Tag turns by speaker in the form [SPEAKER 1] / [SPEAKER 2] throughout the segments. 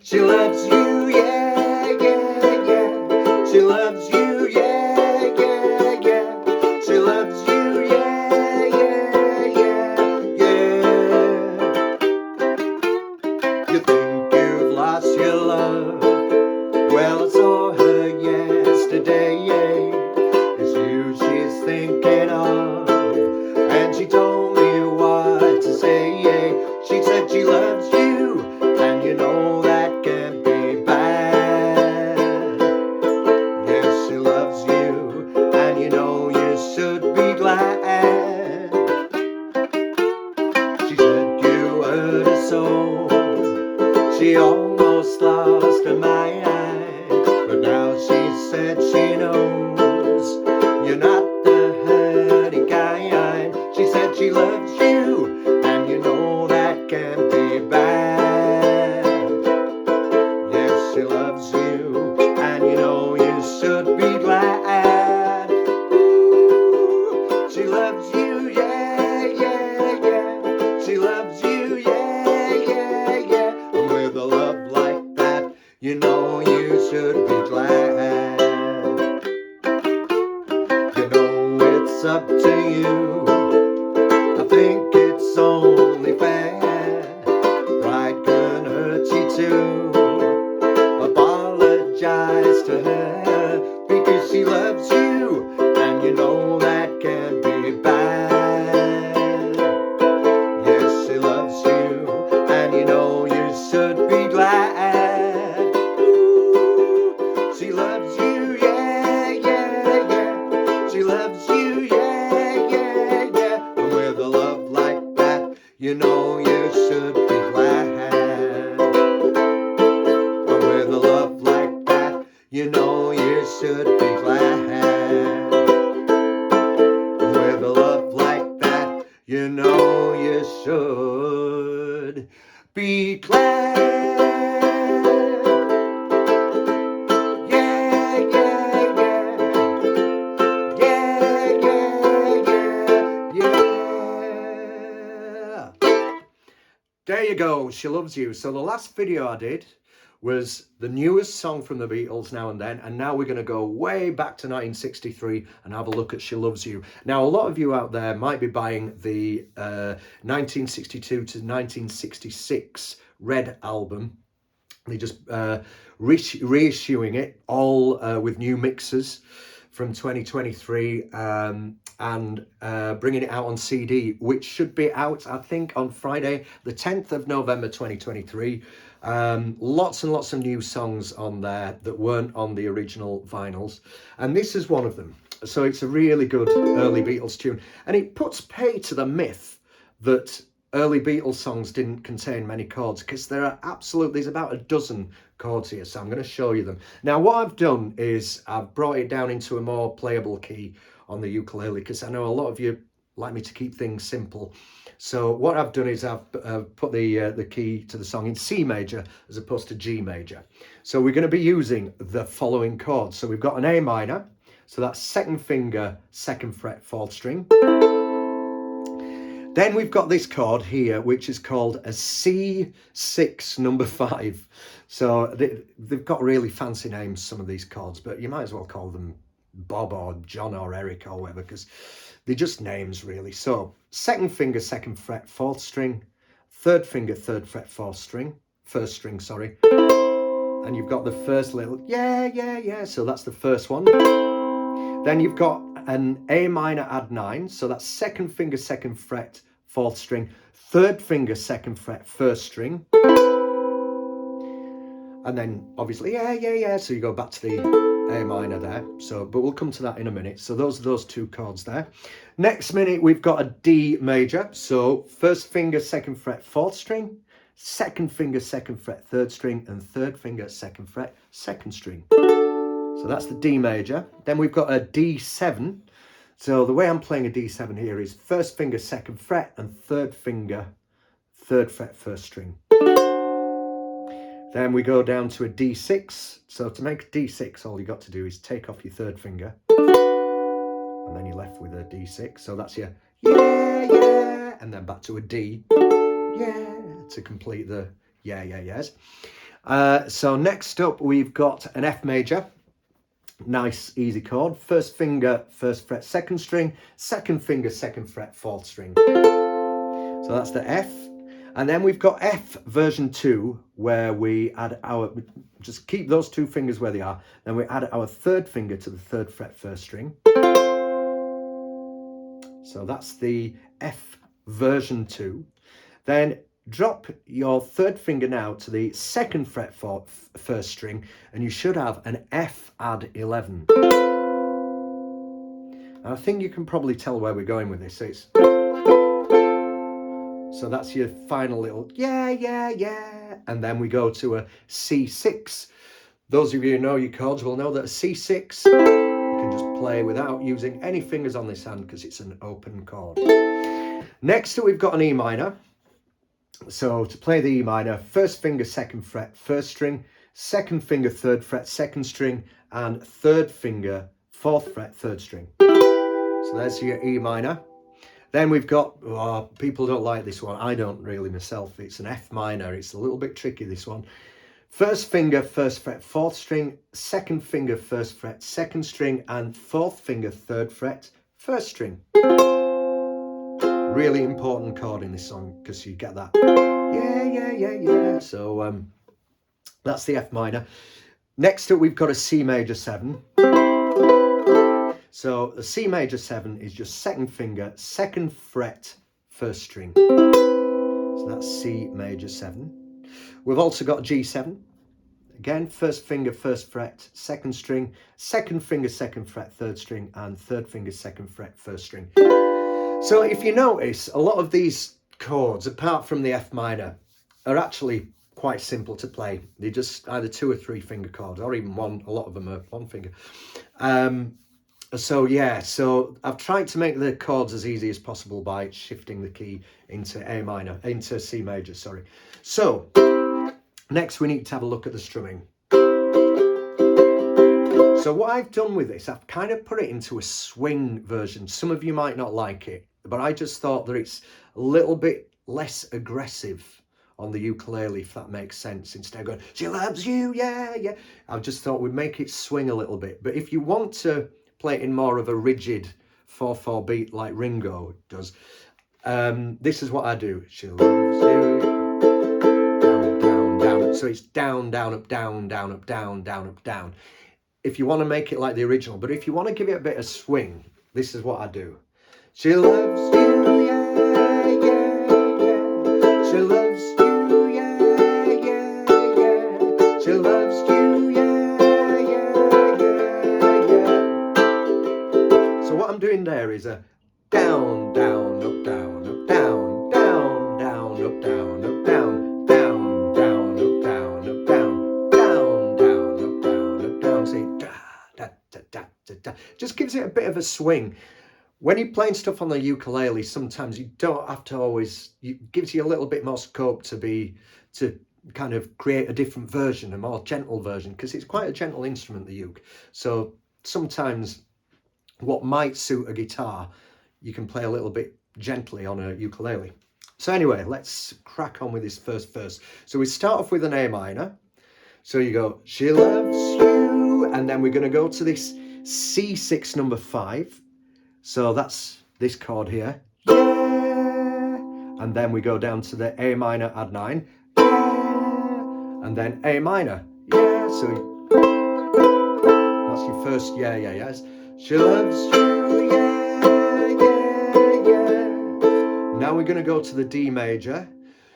[SPEAKER 1] She loves you, yeah, yeah, yeah. She loves you, yeah, yeah, yeah. She loves you, yeah, yeah, yeah, yeah. You think you've lost your love? Well, I saw her yesterday, yeah. It's you she's thinking of, and she told me what to say, yeah. She said she loves you, and you know that can't be bad. Yes, she loves you, and you know you should be glad. She said you hurt her so, she almost lost her mind. But now she said she knows you're not the hurty kind. She said she loves you, and you know that can't be bad. Yes, she loves you, and you know you should be glad. Ooh, she loves you, yeah, yeah, yeah. She loves you, yeah, yeah, yeah. And with a love like that, you know you should be glad. You know it's up to you. I think it's only fair. Pride can hurt you too. Apologize to her, because she loves you, and you know that can't be bad. Yes, she loves you, and you know you should be glad. Ooh, she loves you, yeah, yeah, yeah. She loves you, yeah, yeah, yeah. And with a love like that, you know you should be glad. And with a love like that, you know you should be glad. And with a love like that, you know you should be glad. Yeah, yeah, yeah. Yeah, yeah, yeah, yeah. There you go, She Loves You. So the last video I did was the newest song from the Beatles, Now and Then, and now we're going to go way back to 1963 and have a look at She Loves You. Now, a lot of you out there might be buying the 1962 to 1966 Red album. They just reissuing it all with new mixes from 2023 and bringing it out on CD, which should be out, I think, on Friday, the 10th of November 2023. Lots and lots of new songs on there that weren't on the original vinyls, and this is one of them. So it's a really good early Beatles tune, and it puts pay to the myth that early Beatles songs didn't contain many chords, because there's about a dozen chords here, so I'm going to show you them. Now, what I've done is I've brought it down into a more playable key on the ukulele, because I know a lot of you like me to keep things simple. So what I've done is I've put the key to the song in C major as opposed to G major. So we're going to be using the following chords. So we've got an A minor, so that's second finger, second fret, fourth string. Then we've got this chord here, which is called a C6 number 5. So they've got really fancy names, some of these chords, but you might as well call them Bob or John or Eric or whatever, because they're just names really. So second finger, second fret, fourth string, third finger, third fret, first string, sorry. And you've got the first little, yeah, yeah, yeah. So that's the first one. Then you've got an A minor add 9. So that's second finger, second fret, fourth string, third finger, second fret, first string. And then obviously, yeah, yeah, yeah. So you go back to the A minor there. So, but we'll come to that in a minute. So those are those two chords there. Next minute, we've got a D major. So first finger, second fret, fourth string, second finger, second fret, third string, and third finger, second fret, second string. So that's the D major. Then we've got a D7. So the way I'm playing a D7 here is first finger, second fret, and third finger, third fret, first string. Then we go down to a D6. So to make a D6, all you got to do is take off your third finger, and then you're left with a D6. So that's your yeah, yeah, and then back to a D, yeah, to complete the yeah, yeah, yes. So next up, we've got an F major. Nice, easy chord. First finger, first fret, second string. Second finger, second fret, fourth string. So that's the F. And then we've got F version 2, where we add our, just keep those two fingers where they are. Then we add our third finger to the third fret, first string. So that's the F version 2. Then drop your third finger now to the second fret for first string, and you should have an F add 11. And I think you can probably tell where we're going with this. So that's your final little yeah, yeah, yeah. And then we go to a C6. Those of you who know your chords will know that a C6 you can just play without using any fingers on this hand because it's an open chord. Next up, we've got an E minor. So to play the E minor, first finger, second fret, first string, second finger, third fret, second string, and third finger, fourth fret, third string. So there's your E minor. Then we've got, oh, people don't like this one. I don't really myself. It's an F minor. It's a little bit tricky, this one. First finger, first fret, fourth string, second finger, first fret, second string, and fourth finger, third fret, first string. Really important chord in this song because you get that yeah, yeah, yeah, yeah. So that's the F minor. Next up, we've got a C major 7. So the C major 7 is just second finger, second fret, first string. So that's C major 7. We've also got G7. Again, first finger, first fret, second string, second finger, second fret, third string, and third finger, second fret, first string. So if you notice, a lot of these chords, apart from the F minor, are actually quite simple to play. They're just either 2 or 3 finger chords, or even one. A lot of them are 1 finger. So yeah, so I've tried to make the chords as easy as possible by shifting the key into A minor, into C major, sorry. So next we need to have a look at the strumming. So what I've done with this, I've kind of put it into a swing version. Some of you might not like it, but I just thought that it's a little bit less aggressive on the ukulele, if that makes sense. Instead of going, she loves you, yeah, yeah. I just thought we'd make it swing a little bit. But if you want to play it in more of a rigid 4/4 beat like Ringo does, this is what I do. She loves you, down, down, down. So it's down, down, up, down, down, up, down, down, up, down. If you want to make it like the original, but if you want to give it a bit of swing, this is what I do. She loves you, yeah, yeah, yeah. She loves you, yeah, yeah, yeah. She loves you, yeah, yeah, yeah, yeah. So what I'm doing there is a down, down, up, down, up, down, down, down, up, down, up, down, down, down, up, down, up, down, down, down, up, down, up, down. See, da, da, da, da, da, da. Just gives it a bit of a swing. When you're playing stuff on the ukulele, sometimes you don't have to always, it gives you a little bit more scope to kind of create a different version, a more gentle version, because it's quite a gentle instrument, the uke. So sometimes what might suit a guitar, you can play a little bit gently on a ukulele. So anyway, let's crack on with this first verse. So we start off with an A minor. So you go, she loves you, and then we're going to go to this C6 number 5. So that's this chord here, yeah, and then we go down to the A minor add 9, yeah, and then A minor, yeah, so that's your first yeah, yeah, yes. She loves you, yeah, yeah, yeah. Now we're going to go to the D major,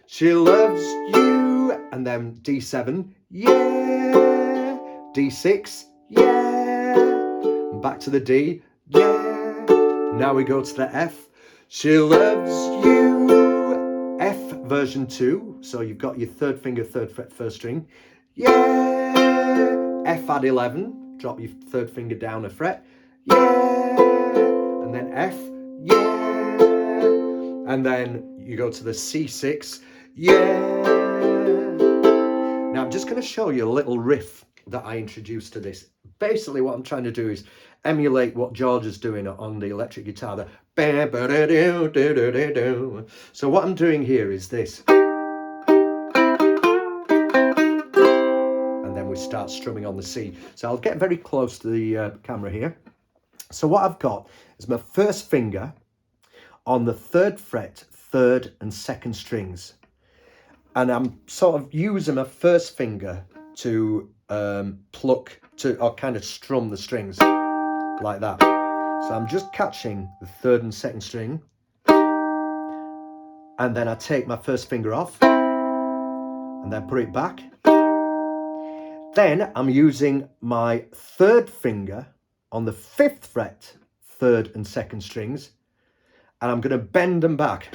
[SPEAKER 1] she loves you, and then D7, yeah, D6, yeah, and back to the D, yeah. Now we go to the F. She loves you. F version 2. So you've got your third finger, third fret, first string. Yeah. F add 11. Drop your third finger down a fret. Yeah. And then F. Yeah. And then you go to the C6. Yeah. Now I'm just going to show you a little riff that I introduced to this. Basically what I'm trying to do is emulate what George is doing on the electric guitar. So what I'm doing here is this. then we start strumming on the C. So I'll get very close to the camera here. So what I've got is my first finger on the 3rd fret, 3rd and 2nd strings. And I'm sort of using my first finger to pluck or kind of strum the strings like that. So I'm just catching the 3rd and 2nd string, and then I take my first finger off and then put it back. Then I'm using my 3rd finger on the 5th fret, 3rd and 2nd strings, and I'm going to bend them back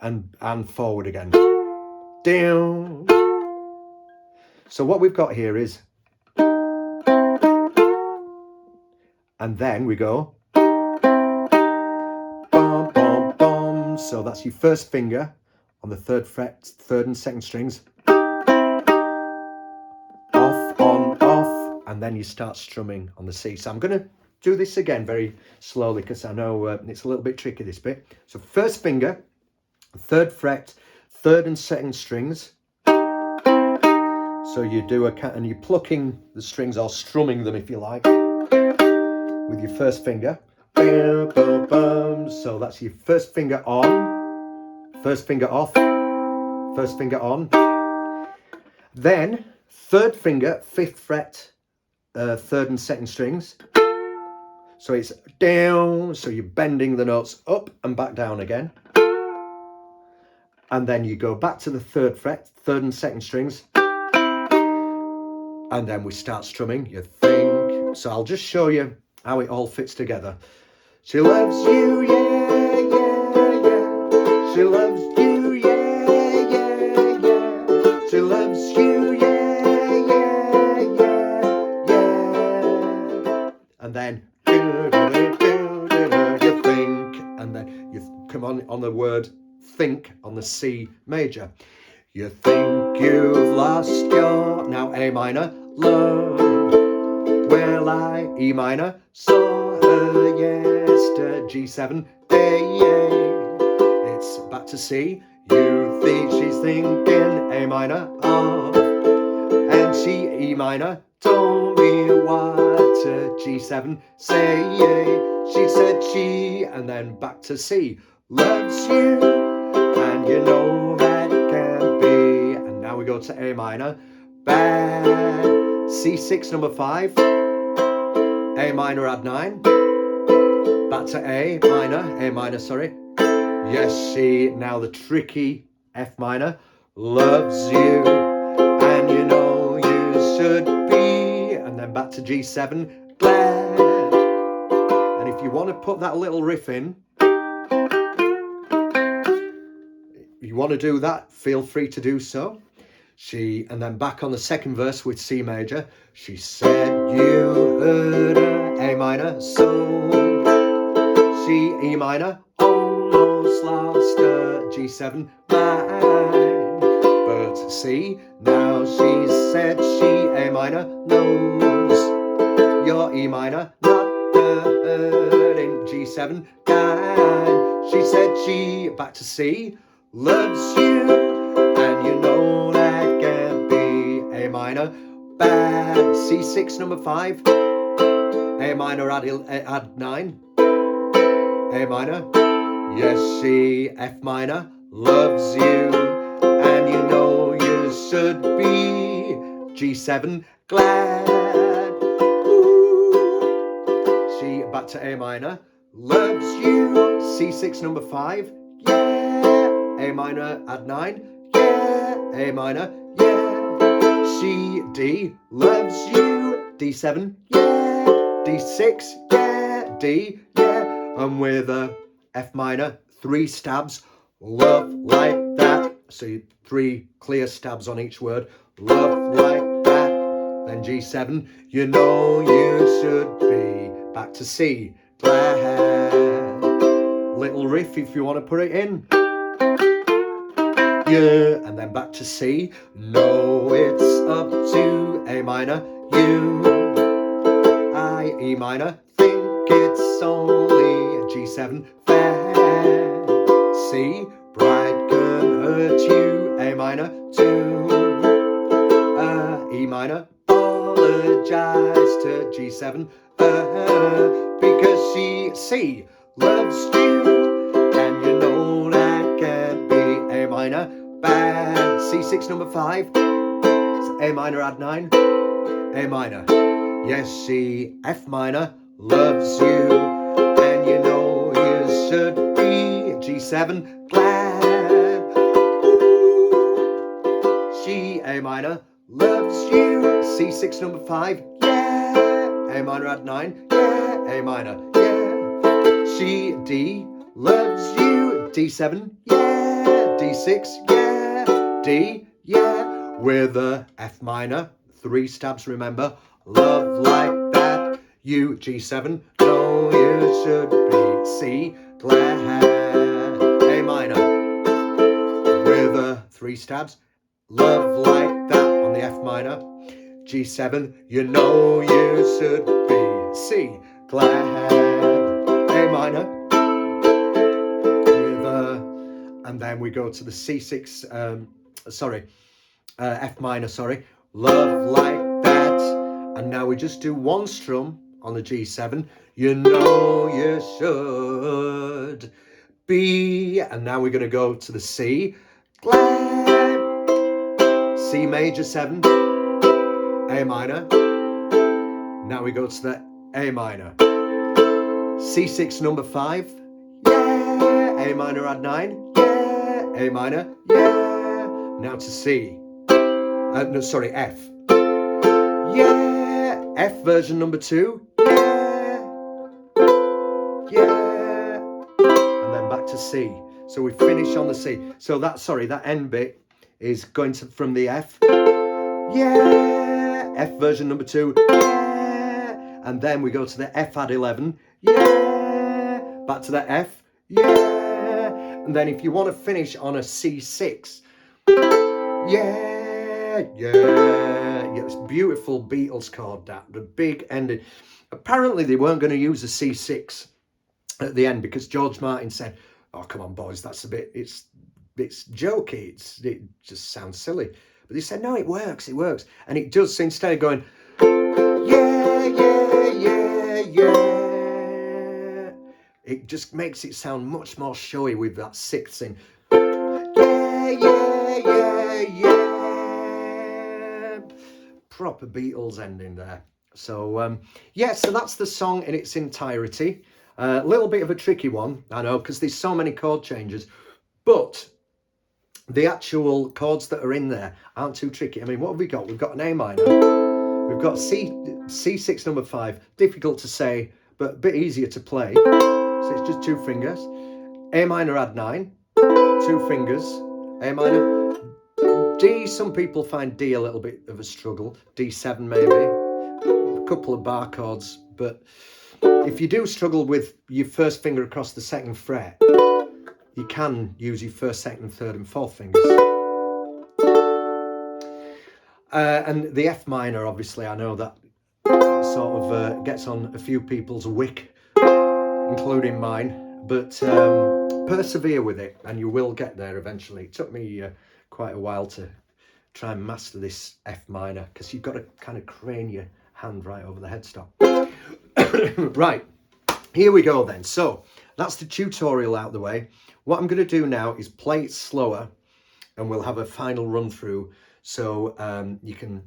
[SPEAKER 1] and forward again. Down. So what we've got here is, and then we go bum, bum, bum. So that's your first finger on the 3rd fret, 3rd and 2nd strings, off, on, off, and then you start strumming on the C. So I'm going to do this again very slowly because I know it's a little bit tricky, this bit. So first finger, 3rd fret, 3rd and 2nd strings. So you do and you're plucking the strings or strumming them, if you like, with your first finger. Boom, boom, boom. So that's your first finger on, first finger off, first finger on. Then 3rd finger, 5th fret, 3rd and 2nd strings. So it's down, so you're bending the notes up and back down again. And then you go back to the 3rd fret, 3rd and 2nd strings. And then we start strumming, you think. So I'll just show you how it all fits together. She loves you, yeah, yeah, yeah. She loves you, yeah, yeah, yeah. She loves you, yeah, yeah, yeah, yeah. And then you think, and then you come on the word think on the C major. You think you've lost your, now A minor, love. Well, I, E minor, saw her yester, G7, A. It's back to C. You think she's thinking A minor, of. And she, E minor, told me what, G7, say. She said she, and then back to C. Loves you, and you know that can't be. And now we go to A minor, bad, C6 number 5, A minor add 9, back to A minor, sorry. Yes, she, now the tricky F minor, loves you, and you know you should be. And then back to G7, glad. And if you want to put that little riff in, you want to do that, feel free to do so. She, and then back on the 2nd verse with C major. She said you heard her, A minor, so. She, E minor, almost lost her, G7, mine. But C, now she said she, A minor, knows your E minor, not the hurtin, G7, guy. She said she, back to C, loves you, and you know that can't be. A minor, bad, C6 number 5, A minor add 9, A minor, yes, she, F minor, loves you, and you know you should be. G7, glad. Ooh. She, back to A minor, loves you, C6 number 5, yeah. A minor add 9, yeah. A minor, yeah. She, D, loves you, D7, yeah. D6, yeah. D, yeah. And with a F minor, 3 stabs, love like that. So 3 clear stabs on each word, love like that. Then G7, you know you should be. Back to C, glad. Little riff if you want to put it in. Yeah, and then back to C. No, it's up to A minor, you. I, E minor, think it's only G7, fair. C, bride can hurt you, A minor, 2. minor. Apologize to G7, because she loves you, and you know that can be A minor. Bad. C6 number 5. So A minor add 9. A minor. Yes, she F minor loves you, and you know you should be. G7 glad. She A minor loves you. C6 number 5. Yeah. A minor add 9. Yeah. A minor. Yeah. She D loves you. D7. Yeah. D6. Yeah. D. Yeah. With a F minor. 3 stabs, remember. Love like that. You G7. No, you should be. C glad. A minor. With a 3 stabs. Love like that on the F minor. G7, you know you should be. C glad. A minor. With a, and then we go to the C6, F minor, sorry. Love like that. And now we just do 1 strum on the G7. You know you should be. And now we're going to go to the C glad. C major 7, A minor. Now we go to the A minor. C6 number 5, yeah. A minor add 9, yeah. A minor, yeah. Now to C. No, sorry, F. Yeah. F version number 2, yeah. Yeah. And then back to C. So we finish on the C. So that, sorry, that end bit is going to from the F, yeah, F version number 2, yeah, and then we go to the F add 11, yeah, back to the F, yeah, and then if you want to finish on a C6, yeah, it's beautiful Beatles chord, that, the big ending. Apparently they weren't going to use a C6 at the end because George Martin said, oh, come on, boys, that's a bit, it's jokey, it just sounds silly. But they said, no, it works. And it does. So instead of going, yeah, it just makes it sound much more showy with that 6th in. Yeah. Proper Beatles ending there. So, yeah, so that's the song in its entirety. A little bit of a tricky one, I know, because there's so many chord changes. But the actual chords that are in there aren't too tricky. I mean, what have we got? We've got an A minor. We've got C6 number 5. Difficult to say, but a bit easier to play. So it's just 2 fingers. A minor add 9. 2 fingers. A minor. D, some people find D a little bit of a struggle. D7 maybe. A couple of bar chords. But if you do struggle with your first finger across the 2nd fret, you can use your 1st, 2nd, 3rd and 4th fingers. And the F minor, obviously, I know that sort of gets on a few people's wick, including mine. But persevere with it and you will get there eventually. It took me quite a while to try and master this F minor because you've got to kind of crane your hand right over the headstock. Right, here we go then. So that's the tutorial out the way. What I'm going to do now is play it slower and we'll have a final run through so you can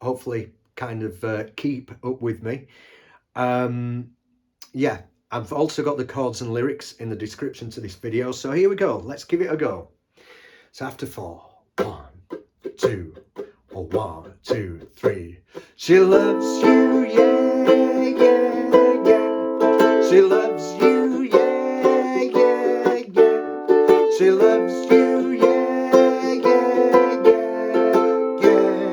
[SPEAKER 1] hopefully kind of keep up with me. Yeah, I've also got the chords and lyrics in the description to this video. So here we go. Let's give it a go. So after 4, 1, 2, or 1, 2, 3. She loves you, yeah, yeah, yeah. She loves you, yeah, yeah, yeah. She loves you, yeah, yeah, yeah, yeah.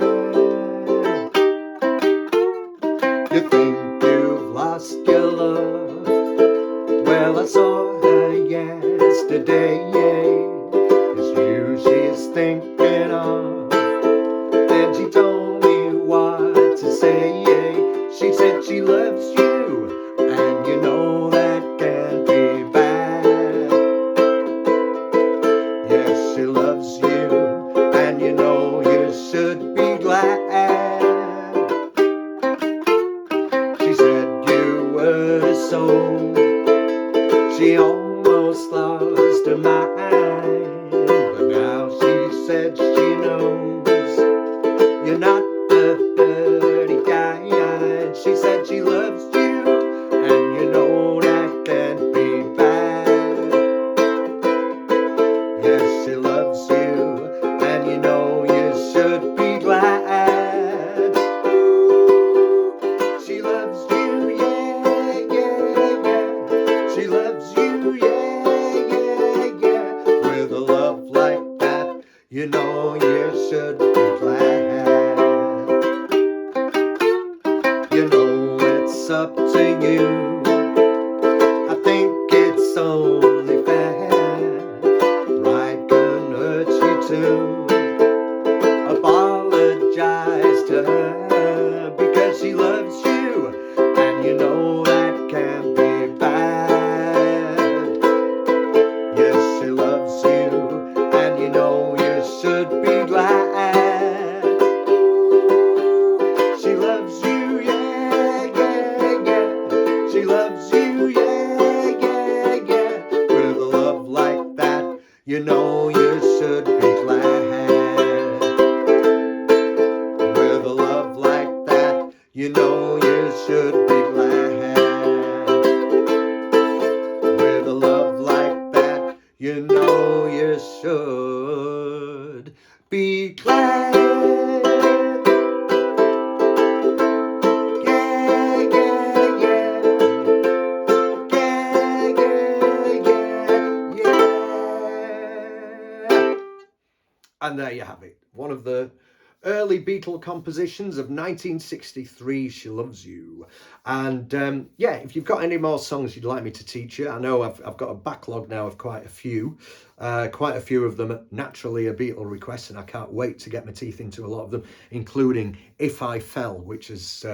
[SPEAKER 1] You think you've lost your love? Well, I saw her yesterday, yeah. It's you she's thinking of. And she told me what to say, yeah. She said she loves you, and you know that can't be bad. Yes, she loves you, and you know you should be glad. you know you should be glad. You know it's up to you. I think it's only fair. Pride can hurt you too. Apologize to her because she loves you, and you know that can be bad. Yes, she loves you, and you know you should be glad. She loves you, yeah, yeah, yeah. She loves you, yeah, yeah, yeah. With a love like that, you know you should be glad. With a love like that, you know you should be glad. With a love like that, you know you should be glad. Yeah, yeah, yeah. Yeah, yeah, yeah. And there you have it. One of the early Beatle compositions of 1963, She Loves You. And yeah, if you've got any more songs you'd like me to teach you, I know I've got a backlog now of quite a few of them naturally are Beatle requests, and I can't wait to get my teeth into a lot of them, including If I Fell, which is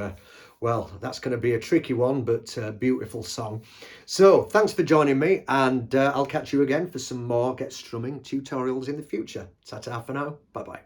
[SPEAKER 1] well, that's going to be a tricky one, but a beautiful song. So thanks for joining me, and I'll catch you again for some more Get Strumming tutorials in the future. Ta-ta for now. Bye-bye.